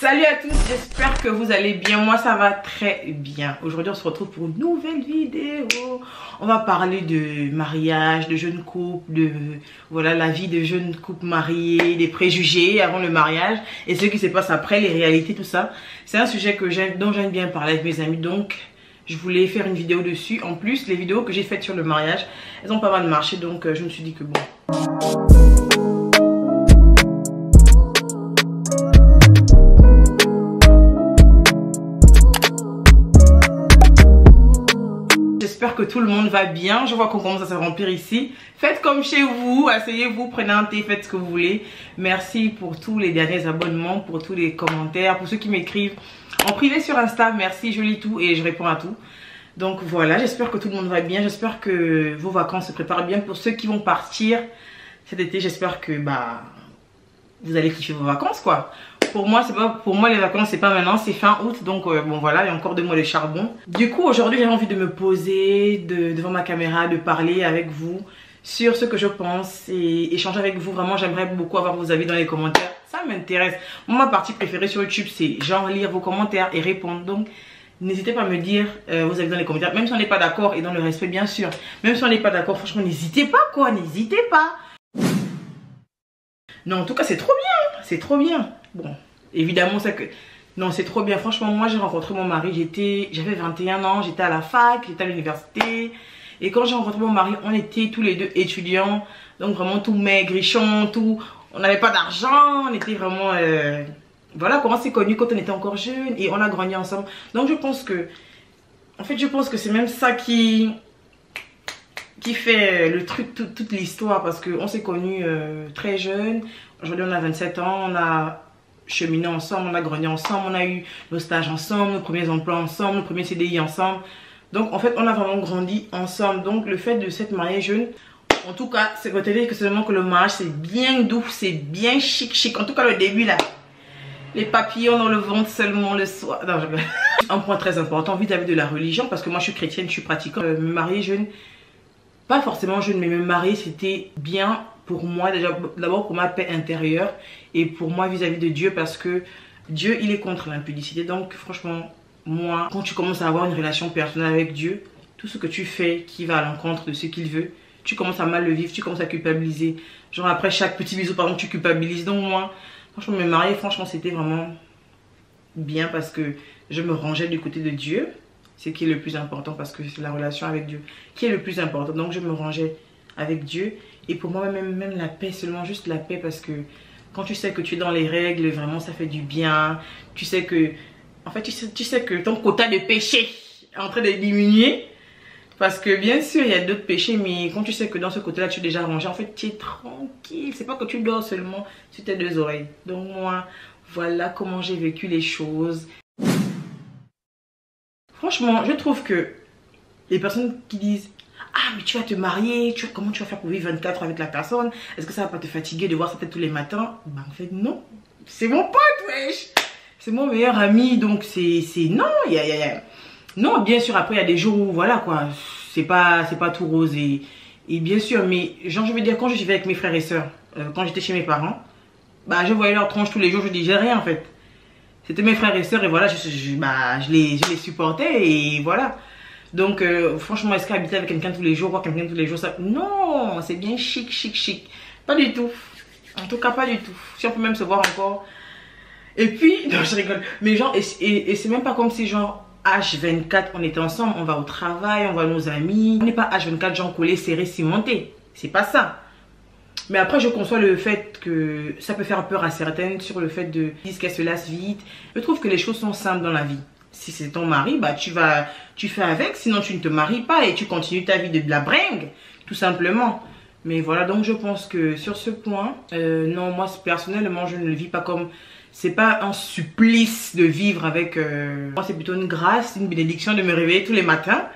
Salut à tous, j'espère que vous allez bien. Moi ça va très bien. Aujourd'hui on se retrouve pour une nouvelle vidéo. On va parler de mariage, de jeunes couples, de voilà la vie de jeunes couples mariés, des préjugés avant le mariage et ce qui se passe après, les réalités, tout ça. C'est un sujet dont j'aime bien parler avec mes amis, donc je voulais faire une vidéo dessus. En plus, les vidéos que j'ai faites sur le mariage, elles ont pas mal marché, donc je me suis dit que bon. J'espère que tout le monde va bien. Je vois qu'on commence à se remplir ici. Faites comme chez vous, asseyez-vous, prenez un thé, faites ce que vous voulez. Merci pour tous les derniers abonnements, pour tous les commentaires, pour ceux qui m'écrivent en privé sur Insta. Merci, je lis tout et je réponds à tout. Donc voilà, j'espère que tout le monde va bien. J'espère que vos vacances se préparent bien. Pour ceux qui vont partir cet été, j'espère que vous allez kiffer vos vacances quoi. Pour moi, les vacances, c'est pas maintenant, c'est fin août. Donc bon voilà, il y a encore 2 mois de charbon. Du coup, aujourd'hui, j'ai envie de me poser devant ma caméra, de parler avec vous sur ce que je pense et échanger avec vous. Vraiment, j'aimerais beaucoup avoir vos avis dans les commentaires. Ça m'intéresse. Moi, ma partie préférée sur YouTube, c'est genre lire vos commentaires et répondre. Donc, n'hésitez pas à me dire vos avis dans les commentaires. Même si on n'est pas d'accord et dans le respect, bien sûr. Même si on n'est pas d'accord, franchement, n'hésitez pas quoi, n'hésitez pas. Non, en tout cas, c'est trop bien. C'est trop bien. Bon, évidemment, c'est que... Non, c'est trop bien. Franchement, moi, j'ai rencontré mon mari. J'avais 21 ans. J'étais à la fac. J'étais à l'université. Et quand j'ai rencontré mon mari, on était tous les deux étudiants. Donc, vraiment, tout maigrichon, tout... On n'avait pas d'argent. On était vraiment... Voilà, comment c'est connu quand on était encore jeune. Et on a grandi ensemble. Donc, je pense que... En fait, je pense que c'est même ça qui fait le truc, toute l'histoire. Parce qu'on s'est connus très jeunes. Aujourd'hui, on a 27 ans. On a cheminé ensemble. On a grandi ensemble. On a eu nos stages ensemble. Nos premiers emplois ensemble. Nos premiers CDI ensemble. Donc, en fait, on a vraiment grandi ensemble. Donc, le fait de s'être marié jeune... En tout cas, c'est côté que seulement que le mariage, c'est bien doux. C'est bien chic. En tout cas, le début, là. Les papillons dans le ventre seulement le soir. Non, un point très important vis-à-vis de la religion. Parce que moi, je suis chrétienne, je suis pratiquante. Me marier jeune... Pas forcément jeune, mais me marier, c'était bien pour moi. Déjà, d'abord pour ma paix intérieure et pour moi vis-à-vis de Dieu. Parce que Dieu, il est contre l'impudicité. Donc, franchement, moi, quand tu commences à avoir une relation personnelle avec Dieu, tout ce que tu fais qui va à l'encontre de ce qu'il veut, tu commences à mal le vivre, tu commences à culpabiliser. Genre, après chaque petit bisou, par exemple, tu culpabilises. Donc, moi, franchement, me marier, franchement, c'était vraiment bien parce que je me rangeais du côté de Dieu. C'est qui est le plus important parce que c'est la relation avec Dieu qui est le plus important. Donc je me rangeais avec Dieu. Et pour moi même la paix, seulement juste la paix. Parce que quand tu sais que tu es dans les règles, vraiment ça fait du bien. Tu sais que, en fait tu sais que ton quota de péché est en train de diminuer. Parce que bien sûr il y a d'autres péchés. Mais quand tu sais que dans ce côté là tu es déjà rangé, en fait tu es tranquille. C'est pas que tu dors seulement sur tes 2 oreilles. Donc moi voilà comment j'ai vécu les choses. Franchement, je trouve que les personnes qui disent « Ah, mais tu vas te marier, comment tu vas faire pour vivre 24 avec la personne? Est-ce que ça va pas te fatiguer de voir sa tête tous les matins ?» Bah en fait, non. C'est mon pote, wesh. C'est mon meilleur ami, donc c'est... Non, Non, bien sûr, après, il y a des jours où, voilà, quoi, c'est pas tout rose. Et bien sûr, mais genre, je veux dire, quand je vivais avec mes frères et sœurs, quand j'étais chez mes parents, bah je voyais leur tronche tous les jours, je disais rien, en fait. C'était mes frères et sœurs et voilà, je les supportais et voilà. Donc franchement, est-ce qu'habiter avec quelqu'un tous les jours, voir quelqu'un tous les jours, ça... Non, c'est bien chic. Pas du tout. En tout cas, pas du tout. Si on peut même se voir encore. Et puis, non, je rigole. Mais genre, et c'est même pas comme si genre H24, on était ensemble, on va au travail, on voit nos amis. On n'est pas H24, genre collé, serré, cimenté. C'est pas ça. Mais après, je conçois le fait que ça peut faire peur à certaines sur le fait de dire qu'elles se lassent vite. Je trouve que les choses sont simples dans la vie. Si c'est ton mari, bah tu fais avec, sinon tu ne te maries pas et tu continues ta vie de blabringue, tout simplement. Mais voilà, donc je pense que sur ce point, non, moi personnellement, je ne le vis pas comme... C'est pas un supplice de vivre avec... Moi, c'est plutôt une grâce, une bénédiction de me réveiller tous les matins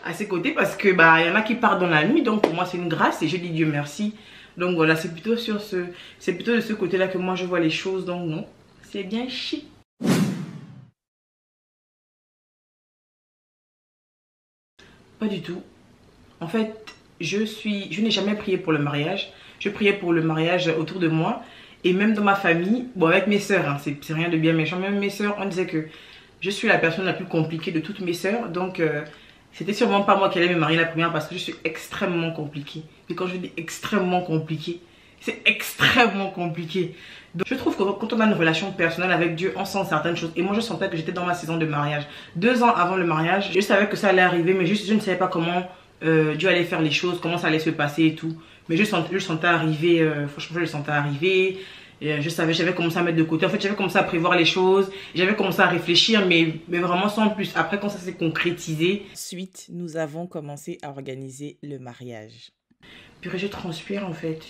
à ses côtés parce que bah il y en a qui partent dans la nuit, donc pour moi c'est une grâce et je dis Dieu merci. Donc voilà, c'est plutôt de ce côté-là que moi je vois les choses. Donc non, c'est bien chic. Pas du tout. En fait, je n'ai jamais prié pour le mariage. Je priais pour le mariage autour de moi. Et même dans ma famille, bon avec mes sœurs, hein, c'est rien de bien méchant, même mes sœurs, on disait que je suis la personne la plus compliquée de toutes mes sœurs. Donc c'était sûrement pas moi qui allais me marier la première parce que je suis extrêmement compliquée. Et quand je dis extrêmement compliquée, c'est extrêmement compliqué. Donc je trouve que quand on a une relation personnelle avec Dieu, on sent certaines choses. Et moi je sentais que j'étais dans ma saison de mariage. 2 ans avant le mariage, je savais que ça allait arriver, mais juste je ne savais pas comment Dieu allait faire les choses, comment ça allait se passer et tout. Mais je le sentais arriver, franchement je le sentais arriver. Je savais, j'avais commencé à mettre de côté. En fait, j'avais commencé à prévoir les choses. J'avais commencé à réfléchir, mais vraiment sans plus. Après, quand ça s'est concrétisé, ensuite, nous avons commencé à organiser le mariage. Puis je transpire en fait.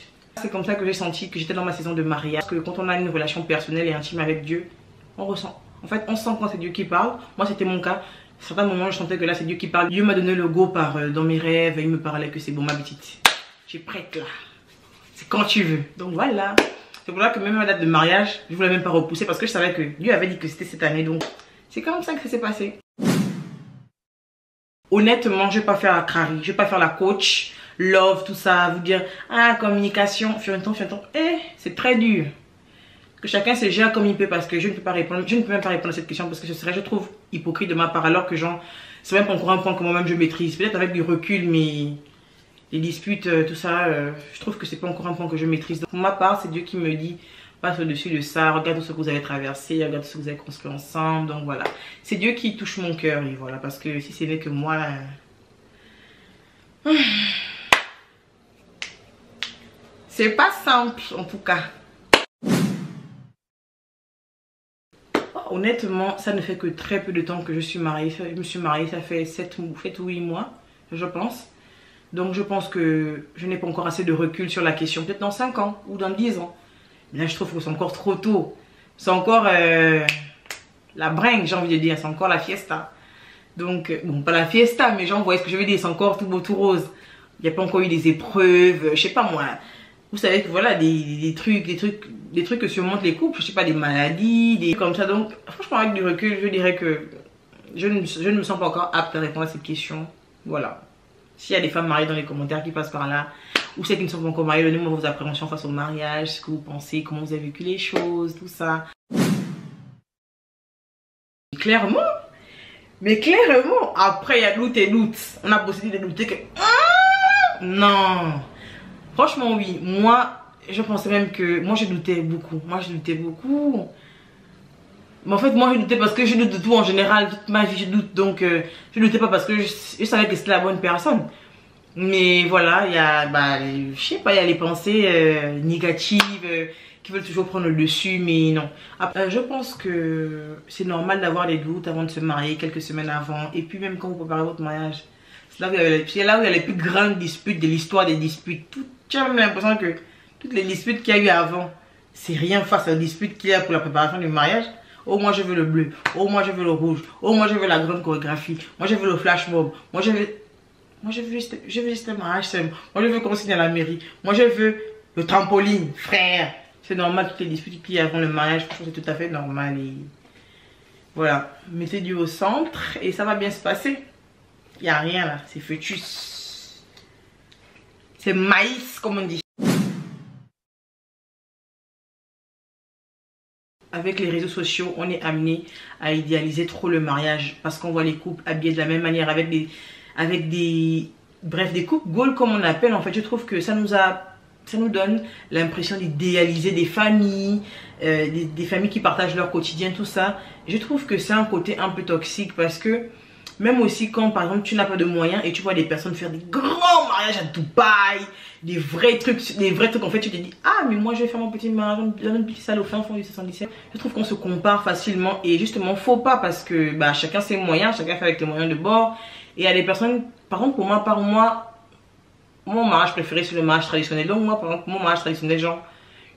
C'est comme ça que j'ai senti que j'étais dans ma saison de mariage. Parce que quand on a une relation personnelle et intime avec Dieu, on ressent. En fait, on sent quand c'est Dieu qui parle. Moi, c'était mon cas. À certains moments, je sentais que là, c'est Dieu qui parle. Dieu m'a donné le go dans mes rêves. Il me parlait que c'est bon, ma petite. Tu es prête là. C'est quand tu veux. Donc voilà. C'est pour ça que même ma date de mariage, je ne voulais même pas repousser parce que je savais que Dieu avait dit que c'était cette année. Donc c'est comme ça que ça s'est passé. Honnêtement, je ne vais pas faire la crari. Je ne vais pas faire la coach, love, tout ça. Vous dire, ah, communication, fianton. C'est très dur. Que chacun se gère comme il peut parce que je ne peux pas répondre. Je ne peux même pas répondre à cette question parce que ce serait, je trouve, hypocrite de ma part. Alors que genre, c'est même pas encore un point que moi-même je maîtrise. Peut-être avec du recul, mais... les disputes, tout ça, je trouve que c'est pas encore un point que je maîtrise. Donc, pour ma part, c'est Dieu qui me dit, passe au-dessus de ça, regarde tout ce que vous avez traversé, regarde tout ce que vous avez construit ensemble. Donc voilà, c'est Dieu qui touche mon cœur, et voilà, parce que si ce n'est que moi, c'est pas simple en tout cas. Honnêtement, ça ne fait que très peu de temps que je suis mariée. Je me suis mariée, ça fait 7 ou 8 mois, je pense. Donc je pense que je n'ai pas encore assez de recul sur la question. Peut-être dans 5 ans ou dans 10 ans. Mais là je trouve que c'est encore trop tôt. C'est encore la bringue, j'ai envie de dire. C'est encore la fiesta. Donc, bon pas la fiesta, mais genre vous voyez ce que je veux dire. C'est encore tout beau, tout rose. Il n'y a pas encore eu des épreuves. Je sais pas moi. Vous savez que voilà, des trucs que surmontent les couples. Je sais pas, des maladies, des trucs comme ça. Donc franchement avec du recul, je dirais que je ne me sens pas encore apte à répondre à cette question. Voilà. S'il y a des femmes mariées dans les commentaires qui passent par là, ou celles qui ne sont pas encore mariées, donnez-moi vos appréhensions face au mariage, ce que vous pensez, comment vous avez vécu les choses, tout ça. Clairement, mais clairement, après il y a doute et doute. On a possibilité de douter que... non. Franchement oui, moi, je pensais même que... moi je doutais beaucoup, Mais en fait, moi je doutais parce que je doute de tout en général, toute ma vie je doute. Donc je doutais pas parce que je savais que c'était la bonne personne. Mais voilà, il y a, je sais pas, il y a les pensées négatives qui veulent toujours prendre le dessus, mais non. Après, je pense que c'est normal d'avoir des doutes avant de se marier, quelques semaines avant. Et puis même quand vous préparez votre mariage, c'est là où il y a les plus grandes disputes de l'histoire des disputes. J'ai même l'impression que toutes les disputes qu'il y a eu avant, c'est rien face aux disputes qu'il y a pour la préparation du mariage. Oh moi je veux le bleu, oh moi je veux le rouge, oh moi je veux la grande chorégraphie, moi je veux le flash mob, moi je veux juste un mariage simple, moi je veux qu'on signe à la mairie, moi je veux le trampoline, frère. C'est normal toutes les disputes qu'il y a avant le mariage, je trouve que c'est tout à fait normal. Et voilà, mettez Dieu au centre et ça va bien se passer. Il n'y a rien là, c'est fœtus. C'est maïs comme on dit. Avec les réseaux sociaux, on est amené à idéaliser trop le mariage parce qu'on voit les couples habillés de la même manière avec des couples goals comme on appelle. En fait, je trouve que ça nous donne l'impression d'idéaliser des familles, des familles qui partagent leur quotidien, tout ça. Je trouve que c'est un côté un peu toxique parce que même aussi quand par exemple tu n'as pas de moyens et tu vois des personnes faire des grands mariages à Dubaï, des vrais trucs en fait, tu te dis ah mais moi je vais faire mon petit mariage dans une petite salle au fin fond du 77. Je trouve qu'on se compare facilement et justement faut pas parce que chacun ses moyens, chacun fait avec les moyens de bord. Et il y a des personnes, par exemple pour moi, mon mariage préféré c'est le mariage traditionnel. Donc moi par exemple mon mariage traditionnel, genre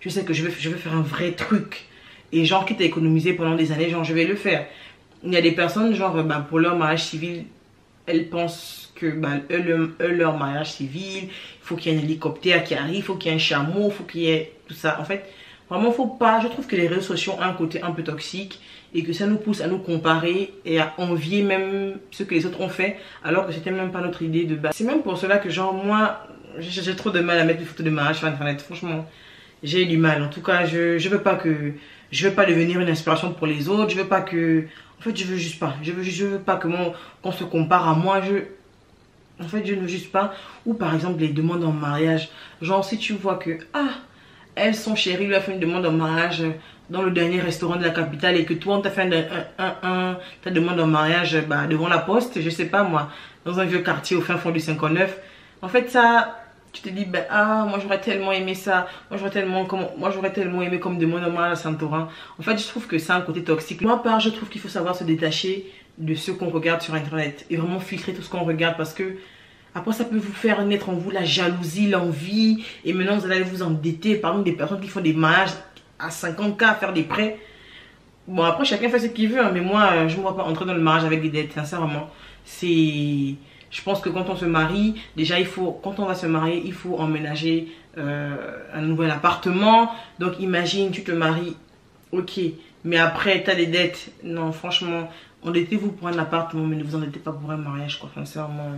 je sais que je veux faire un vrai truc et genre quitte à économiser pendant des années, genre je vais le faire. Il y a des personnes, genre, pour leur mariage civil, elles pensent que leur mariage civil, il faut qu'il y ait un hélicoptère qui arrive, il faut qu'il y ait un chameau, il faut qu'il y ait tout ça. En fait, vraiment, faut pas. Je trouve que les réseaux sociaux ont un côté un peu toxique et que ça nous pousse à nous comparer et à envier même ce que les autres ont fait, alors que c'était même pas notre idée de base. C'est même pour cela que, genre, moi, j'ai trop de mal à mettre des photos de mariage sur Internet. Franchement, j'ai du mal. En tout cas, je veux pas devenir une inspiration pour les autres. Je veux pas que, en fait, je veux juste pas. Je veux pas que qu'on se compare à moi. En fait, je ne veux juste pas. Ou par exemple, les demandes en mariage. Genre, si tu vois que, ah, elles sont chéries, lui a fait une demande en mariage dans le dernier restaurant de la capitale et que toi, on t'a fait ta demande en mariage bah, devant la poste, je sais pas moi, dans un vieux quartier au fin fond du 59. En fait, ça, tu te dis, ben, ah, moi j'aurais tellement aimé ça, moi j'aurais tellement aimé comme demande en mariage à Saint-Orin. En fait, je trouve que c'est un côté toxique. Moi, part, je trouve qu'il faut savoir se détacher de ce qu'on regarde sur Internet et vraiment filtrer tout ce qu'on regarde parce que après, ça peut vous faire naître en vous la jalousie, l'envie. Et maintenant, vous allez vous endetter. Par exemple, des personnes qui font des mariages à 50K à faire des prêts. Bon, après, chacun fait ce qu'il veut. Hein, mais moi, je ne me vois pas entrer dans le mariage avec des dettes. Sincèrement, c'est... Je pense que quand on se marie, déjà, quand on va se marier, il faut emménager un nouvel appartement. Donc, imagine, tu te maries. Ok. Mais après, tu as des dettes. Non, franchement, endettez-vous pour un appartement. Mais ne vous endettez pas pour un mariage, quoi. Sincèrement...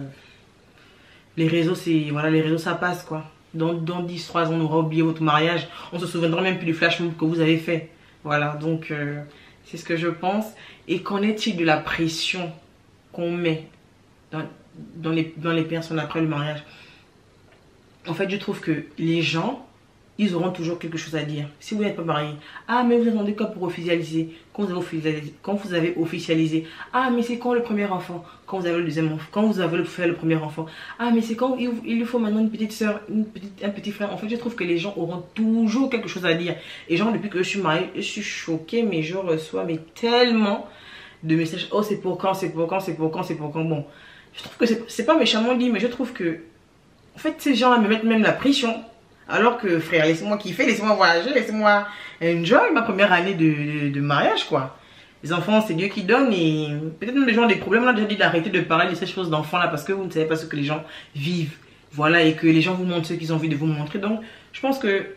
Les réseaux, voilà, les réseaux, ça passe, quoi. Dans 10-3 ans, on aura oublié votre mariage. On se souviendra même plus du flash mob que vous avez fait. Voilà, donc, c'est ce que je pense. Et qu'en est-il de la pression qu'on met dans les personnes après le mariage? En fait, je trouve que les gens, ils auront toujours quelque chose à dire. Si vous n'êtes pas marié, ah, mais vous attendez quoi pour officialiser? Quand vous avez officialisé, ah, mais c'est quand le premier enfant? Quand vous avez le deuxième enfant? Quand vous avez fait le premier enfant? Ah, mais c'est quand il lui faut maintenant une petite soeur, un petit frère? En fait, je trouve que les gens auront toujours quelque chose à dire. Et genre, depuis que je suis mariée, je suis choquée, mais je reçois tellement de messages. Oh, c'est pour quand? C'est pour quand? C'est pour quand? C'est pour quand? Bon, je trouve que c'est pas méchamment dit, mais je trouve que, en fait, ces gens-là me mettent même la pression. Alors que frère, laissez-moi kiffer, laissez-moi voyager, laissez-moi enjoy ma première année de mariage, quoi. Les enfants, c'est Dieu qui donne et peut-être même les gens ont des problèmes. On a déjà dit d'arrêter de parler de ces choses d'enfants là parce que vous ne savez pas ce que les gens vivent. Voilà, et que les gens vous montrent ce qu'ils ont envie de vous montrer. Donc, je pense que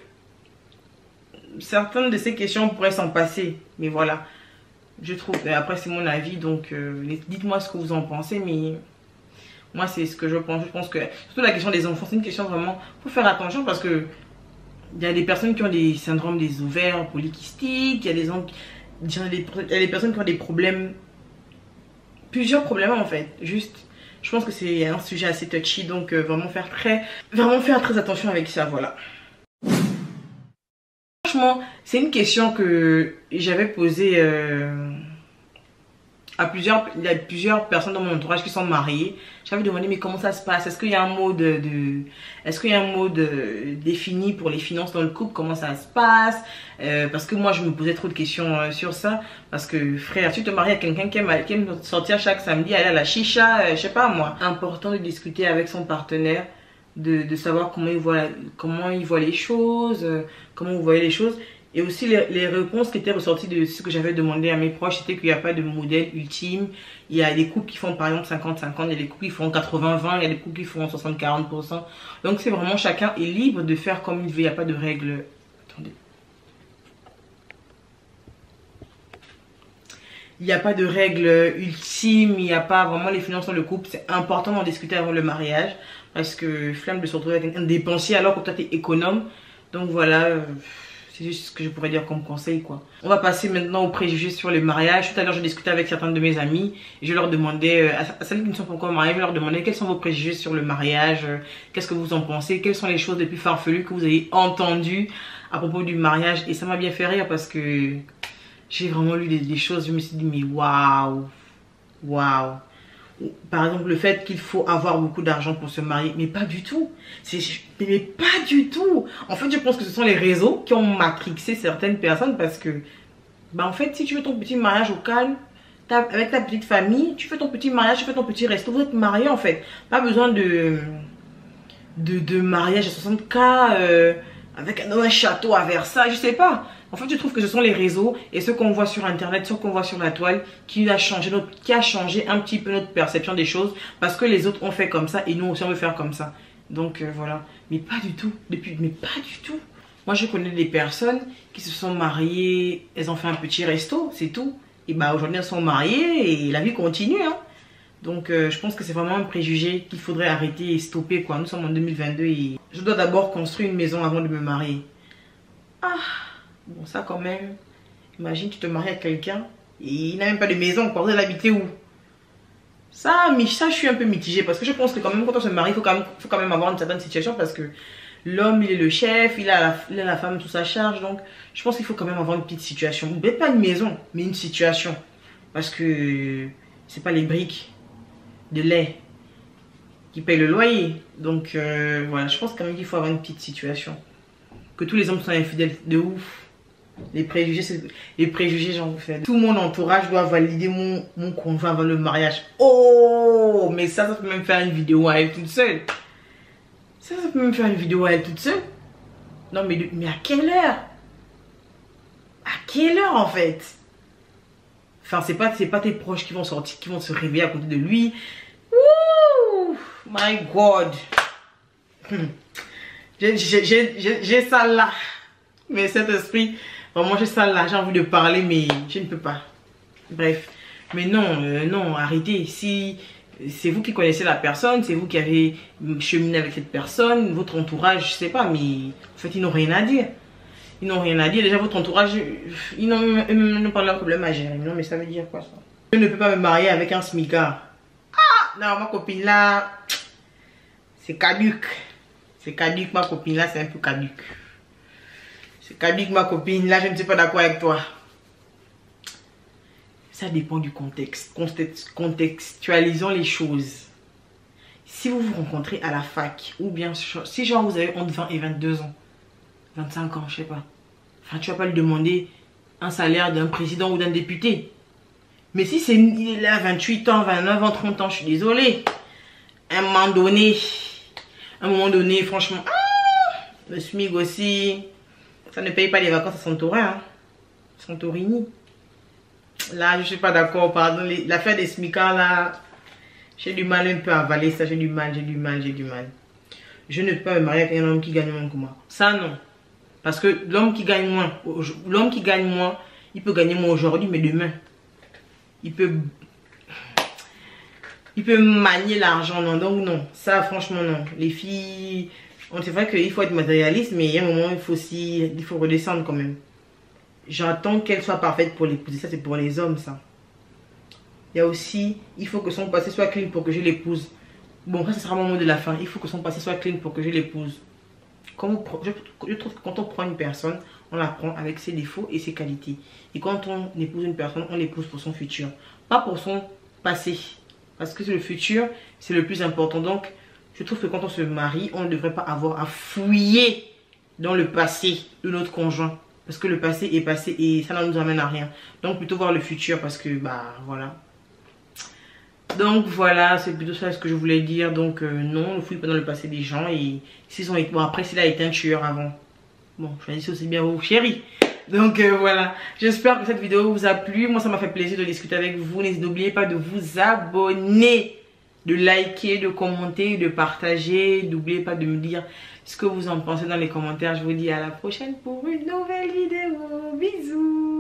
certaines de ces questions pourraient s'en passer. Mais voilà, je trouve, après c'est mon avis, donc dites-moi ce que vous en pensez, mais... Moi, c'est ce que je pense. Je pense que, surtout la question des enfants, c'est une question vraiment... Il faut faire attention parce que il y a des personnes qui ont des syndromes des ovaires polykystiques. Il y a des personnes qui ont des problèmes... Plusieurs problèmes, en fait. Juste, je pense que c'est un sujet assez touchy. Donc, vraiment faire très attention avec ça, voilà. Franchement, c'est une question que j'avais posée... il y a plusieurs personnes dans mon entourage qui sont mariées. J'avais demandé mais comment ça se passe? Est-ce qu'il y a un mode défini pour les finances dans le couple? Comment ça se passe? Parce que moi je me posais trop de questions sur ça. Parce que frère, tu te maries à quelqu'un qui aime sortir chaque samedi, aller à la chicha, je sais pas moi. Important de discuter avec son partenaire, de savoir comment il voit les choses, comment vous voyez les choses. Et aussi les réponses qui étaient ressorties de ce que j'avais demandé à mes proches, c'était qu'il n'y a pas de modèle ultime. Il y a des couples qui font par exemple 50-50, il y a des couples qui font 80-20, il y a des couples qui font 60-40%. Donc c'est vraiment chacun est libre de faire comme il veut, il n'y a pas de règles. Attendez. Il n'y a pas de règles ultimes, il n'y a pas vraiment les finances dans le couple. C'est important d'en discuter avant le mariage parce que flemme de se retrouver avec un dépensier alors que toi tu es économe. Donc voilà... C'est juste ce que je pourrais dire comme conseil, quoi. On va passer maintenant aux préjugés sur le mariage. Tout à l'heure, je discutais avec certains de mes amis. Et je leur demandais, à celles qui ne sont pas encore mariées, je leur demandais quels sont vos préjugés sur le mariage. Qu'est-ce que vous en pensez? Quelles sont les choses les plus farfelues que vous avez entendues à propos du mariage? Et ça m'a bien fait rire parce que j'ai vraiment lu des choses. Je me suis dit, mais waouh, waouh. Par exemple, le fait qu'il faut avoir beaucoup d'argent pour se marier, mais pas du tout. Mais pas du tout. En fait, je pense que ce sont les réseaux qui ont matrixé certaines personnes parce que, bah en fait, si tu veux ton petit mariage au calme, avec ta petite famille, tu fais ton petit mariage, tu fais ton petit resto, vous êtes mariés en fait. Pas besoin de mariage à 60K, avec un château à Versailles, je sais pas. En fait, je trouve que ce sont les réseaux et ce qu'on voit sur Internet, ce qu'on voit sur la toile qui a changé un petit peu notre perception des choses parce que les autres ont fait comme ça et nous aussi on veut faire comme ça. Donc voilà, mais pas du tout, mais pas du tout. Moi, je connais des personnes qui se sont mariées, elles ont fait un petit resto, c'est tout. Et bah aujourd'hui, elles sont mariées et la vie continue, hein. Donc je pense que c'est vraiment un préjugé qu'il faudrait arrêter et stopper, quoi. Nous sommes en 2022 et je dois d'abord construire une maison avant de me marier. Ah, bon ça quand même. Imagine tu te maries avec quelqu'un et il n'a même pas de maison, vous allez l'habiter où? Ça, je suis un peu mitigée parce que je pense que quand même quand on se marie, faut quand même avoir une certaine situation parce que l'homme il est le chef, il a la femme sous sa charge, donc je pense qu'il faut quand même avoir une petite situation. Peut-être pas une maison, mais une situation. Parce que c'est pas les briques de lait qui payent le loyer. Donc voilà, je pense quand même qu'il faut avoir une petite situation. Que tous les hommes sont infidèles de ouf. Les préjugés, j'en fais. Tout mon entourage doit valider mon conjoint avant le mariage. Oh, mais ça peut même faire une vidéo à elle toute seule. Ça peut même faire une vidéo à elle toute seule. Non, mais à quelle heure? À quelle heure en fait? Enfin, c'est pas tes proches qui vont sortir, qui vont se réveiller à côté de lui. Wouh! My God! J'ai ça là. Mais cet esprit, vraiment j'ai ça là. J'ai envie de parler, mais je ne peux pas. Bref. Mais non, non, arrêtez. Si c'est vous qui connaissez la personne, c'est vous qui avez cheminé avec cette personne, votre entourage, je sais pas, mais en fait, ils n'ont rien à dire. Ils n'ont rien à dire. Déjà, votre entourage, ils n'ont même pas leur problème à gérer. Non, mais ça veut dire quoi ça? Je ne peux pas me marier avec un smicard. Ah! Non, ma copine là, c'est caduc. C'est caduc, ma copine là, c'est un peu caduc. C'est caduc, ma copine là, je ne suis pas d'accord avec toi. Ça dépend du contexte. Contextualisons les choses. Si vous vous rencontrez à la fac, ou bien si genre vous avez entre 20 et 22 ans, 25 ans, je sais pas. Enfin, tu vas pas lui demander un salaire d'un président ou d'un député. Mais si il est là 28 ans, 29 ans, 30 ans, je suis désolée. À un moment donné, franchement, le SMIC aussi, ça ne paye pas les vacances à Santorin. Hein. Santorini. Là, je suis pas d'accord, pardon. L'affaire des SMICards, là, j'ai du mal un peu à avaler ça. J'ai du mal. Je ne peux pas me marier avec un homme qui gagne moins que moi. Ça, non. Parce que l'homme qui gagne moins, il peut gagner moins aujourd'hui, mais demain, il peut manier l'argent, non. Donc non, ça franchement non. Les filles, c'est vrai qu'il faut être matérialiste, mais il y a un moment, il faut redescendre quand même. J'attends qu'elle soit parfaite pour l'épouser, ça c'est pour les hommes ça. Il y a aussi, il faut que son passé soit clean pour que je l'épouse. Bon, ça sera mon mot de la fin. Il faut que son passé soit clean pour que je l'épouse. Je trouve que quand on prend une personne, on la prend avec ses défauts et ses qualités. Et quand on épouse une personne, on l'épouse pour son futur. Pas pour son passé. Parce que le futur, c'est le plus important. Donc, je trouve que quand on se marie, on ne devrait pas avoir à fouiller dans le passé de notre conjoint. Parce que le passé est passé et ça ne nous amène à rien. Donc, plutôt voir le futur parce que, bah, voilà. Donc voilà, c'est plutôt ça ce que je voulais dire. Donc non, on ne fouille pas dans le passé des gens. Et s'ils ont été... Bon, après, s'il a été un tueur avant. Bon, choisissez aussi bien vos chéris. Donc voilà, j'espère que cette vidéo vous a plu. Moi, ça m'a fait plaisir de discuter avec vous. N'oubliez pas de vous abonner, de liker, de commenter, de partager. N'oubliez pas de me dire ce que vous en pensez dans les commentaires. Je vous dis à la prochaine pour une nouvelle vidéo. Bisous.